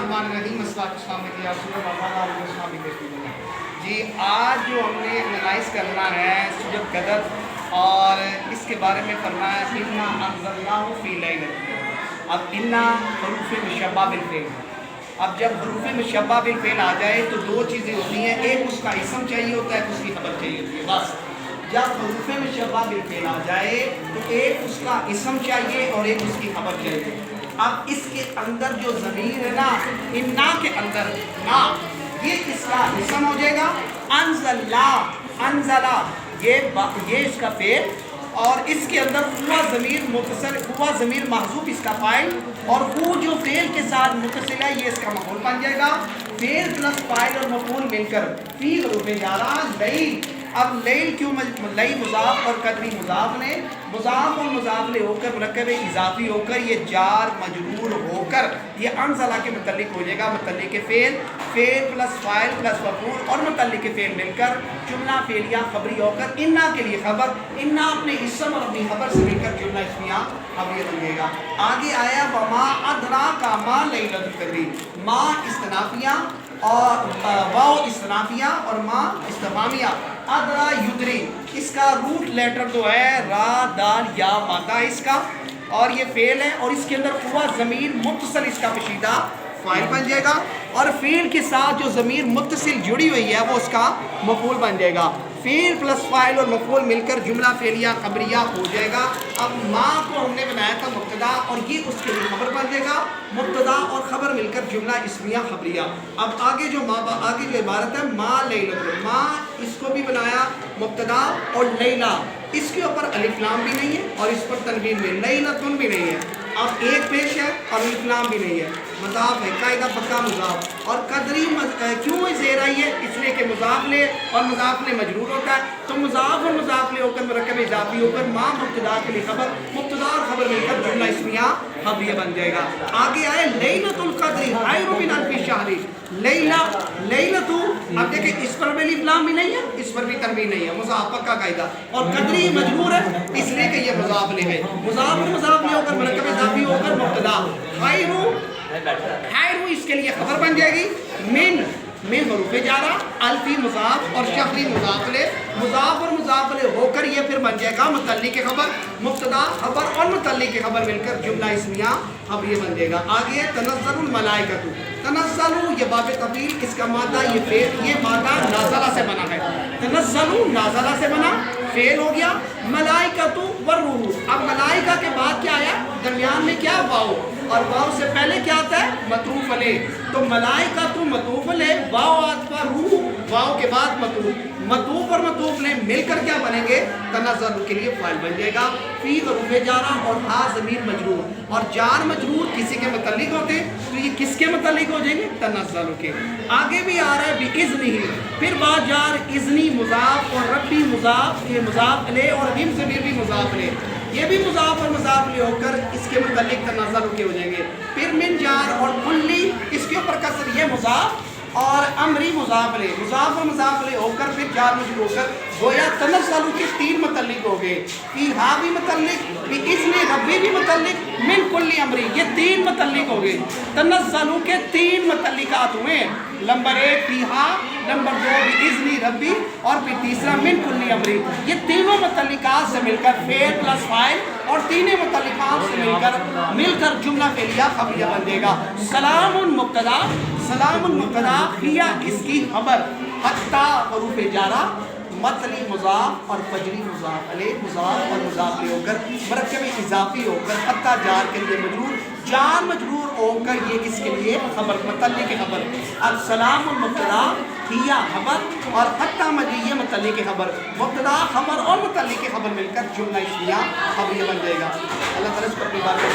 बिस्मिल्लाहिर्रहमानिर्रहीम। अस्सलाम जी, आज जो हमने एनालाइज करना है सूरत कदर और इसके बारे में करना है इन्ना अंज़लनाहु फ़ी लैलतिल। अब इन्ना हरूफ़ मुशब्बा बिल फ़ेल। अब जब हरूफ़ मुशब्बा बिल फ़ेल आ जाए तो दो चीज़ें होती हैं, एक उसका इसम चाहिए होता है, उसकी खबर चाहिए होती है। बस जब हरूफ़ मुशब्बा बिल फ़ेल आ जाए तो एक उसका इसम चाहिए और एक उसकी खबर चाहिए। अब इसके अंदर जो ज़मीर है ना, इन्ना के अंदर ना, ये इसका इसम हो जाएगा। अंज़ला, अंज़ला ये इसका फेल, और इसके अंदर हुआ ज़मीर मुतसिल, हुआ ज़मीर महज़ूफ इसका फाइल, और वो जो फेल के साथ मुतसिल है ये इसका मफ़ऊल बन जाएगा। फेल प्लस फाइल और मफ़ऊल मिलकर फी हरूफ़ जारा लई। अब लई क्यों, लई मुज़ाफ़ और कदरी मुज़ाफ़ ने, मुज़ाफ़ और मुज़ाफ़ ले होकर मुरक्कब इज़ाफ़ी होकर ये जार मजरूर होकर ये अनज़ला के मुतल्लिक़ हो जाएगा। मुतल्लिक़ के फ़ेल, फ़ेल प्लस फ़ाइल प्लस मफ़ऊल और मुतल्लिक़ के फ़ेल मिलकर जुमला फ़ेलिया ख़बरी होकर इन्ना के लिए ख़बर, इन्ना अपने इसम और अपनी ख़बर से मिलकर जुमला इस्मिया ख़बरी बनेगा। आगे आया वमा अदराका मा लैलतुल क़द्र। मा इस्तनाफिया और वाव इस्तनाफिया और मा इस्तफामिया। अदरा युदरी, इसका रूट लेटर जो है रा दाल या मादा है इसका, और ये फेल है, और इसके अंदर हुआ ज़मीर मुत्तसिल इसका कशीदा फाइल बन जाएगा, और फेल के साथ जो ज़मीर मुत्तसिल जुड़ी हुई है वो उसका मफ़ऊल बन जाएगा। फेल प्लस फाइल और मफ़ऊल मिलकर जुमला फेलिया खबरिया हो जाएगा। अब माँ को हमने बनाया था मुब्तदा, और ये उसके लिए खबर बन जाएगा। मुब्तदा और खबर मिलकर जुमला इस्मिया खबरिया। अब आगे जो आगे जो इबारत है माँ लैलतुल, माँ इसको भी बनाया मुब्तदा, और लैला इसके ऊपर अलिफ लाम भी नहीं है और इस पर तनवीन भी, लैलतुन भी नहीं है। अब एक पेश है और अलिफ लाम भी नहीं है, मुज़ाफ़ है, कायदा पक्का मुज़ाफ़। और कदरी क्यों ज़ेर आई है, इसलिए कि मुज़ाफ़ ले और मुज़ाफ़ ले मजरूर होता है, तो मुज़ाफ़ और मुज़ाफ़ ले होकर मुरक्कब इज़ाफ़ी होकर माँ मुब्तदा के लिए खबर, मुब्तदा और खबर मिलकर जुमला इस्मिया खबरिया बन जाएगा। आगे आए लैलतुल क़द्र खैरुम मिन अल्फ़ि शहर। लैला, लैलतु, अब देखिए इस पर भी अलिफ लाम भी नहीं है, इस पर भी तनवीन नहीं है, मुज़ाफ़ पक्का कायदा, और कदरी मजरूर है इसलिए कि ये मुज़ाफ़ ले है। मुज़ाफ़ और मुज़ाफ़ ले होकर मुरक्कब इज़ाफ़ी होकर मुब्तदा, खैरु इसके लिए खबर बन जाएगी। मिन हरूफ़ जारा, अल्फ़ी मुज़ाफ़ और शहरी मुज़ाफ़ ले, मुज़ाफ़ और मुज़ाफ़ ले होकर ये फिर बन जाएगा मुतल्लिक़ के खबर, मुब्तदा खबर और मुतल्लिक़ के खबर मिलकर जुमला इस्मिया अब ये बन जाएगा। आगे तनज़्ज़लुल मलाइकतु, तनज़्ज़लु ये बाब तफ़ील, इसका मादा ये फेल, ये मादा नाज़ला से बना है। तनज़्ज़लु नाज़ला से बना, फेल हो गया। मलाइकतु वरूह, अब मलाइका के बाद क्या आया, दरमियान में क्या वाव, और वाव से पहले क्या आता है मतरूफ अलैह, तो मलाइका तो मतरूफ अलैह, वाव अथवा रूह, वाव के बाद मतरूफ, मतरूफ और मतरूफ अलैह मिलकर क्या बनेंगे, तनज़्ज़ल के लिए फाइल बन जाएगा। फी हरूफ़ जारा और हा ज़मीर मजरूर, और जार मजरूर किसी के मुतल्लिक़ होते तो ये किसके मुतल्लिक़ हो जाएंगे, तनज़्ज़ल के। आगे भी आ रहा है बिइज़्निही, फिर बाद जार इज़्नी मुज़ाफ़ और रब्बी मुज़ाफ़, ये मुज़ाफ़ अलैह, और हिम ज़मीर भी मुज़ाफ़ अलैह, ये भी मुज़ाफ़ और मुज़ाफ़ ले होकर इसके मुतल्लिक़ तनज़्ज़ल के हो जाएंगे। फिर मिन जार और कुल्ली, इसके ऊपर कसर, ये मुज़ाफ़ और अमरी मुज़ाफ़ ले, मुज़ाफ़ और मुज़ाफ़ ले होकर फिर जार मजरूर होकर गोया तनज़्ज़ल के तीन मुतल्लिक़ हो गए। फीहा भी मुतल्लिक़, इसमें रब्बी भी मुतल्लिक़, मिन कुल्ली अमरी, ये तीन मुतल्लिक़ हो गए। तनज़्ज़ल के तीन मुतल्लिक़ात हुए, नंबर एक फीहा, नंबर दो बिइज़्नी रब्बी, और फिर तीसरा मिन कुल्ली अमरी। ये तीनों मुतल्लिक़ात से मिलकर फेल प्लस फाइल और तीनों मुतल्लिक़ात से मिलकर जुमला फेलिया खबरिया बन जाएगा। सलामुन मुब्तदा, सलामुन मुब्तदा, हिया इसकी खबर, हत्ता हरूफ़ जारा, मतली मुज़ाफ़ और फजरी मुज़ाफ़ अलैह, मुज़ाफ़ और मुज़ाफ़ ले होकर मुरक्कब इज़ाफ़ी होकर हत्ता जार के लिए मजरूर, जार मजरूर होकर ये किसके लिए खबर, मुतल्लिक़ के खबर। अब सलामुल मुब्तदा, हिया खबर, और हत्ता मजी ये मुतल्लिक़ के खबर, मुब्तदा खबर और मुतल्लिक़ के खबर मिलकर जुमला इस्मिया खबरिया बन जाएगा। अल्लाह ताला इसको अपनी बात में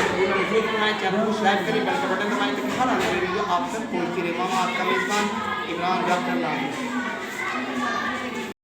चैनल को सब्सक्राइब करें, बेल का बटन दबाएं ताकि हर आने वाली वीडियो आप तक पहुँचती रहे। आपका मेज़बान इमरान डॉक्टर।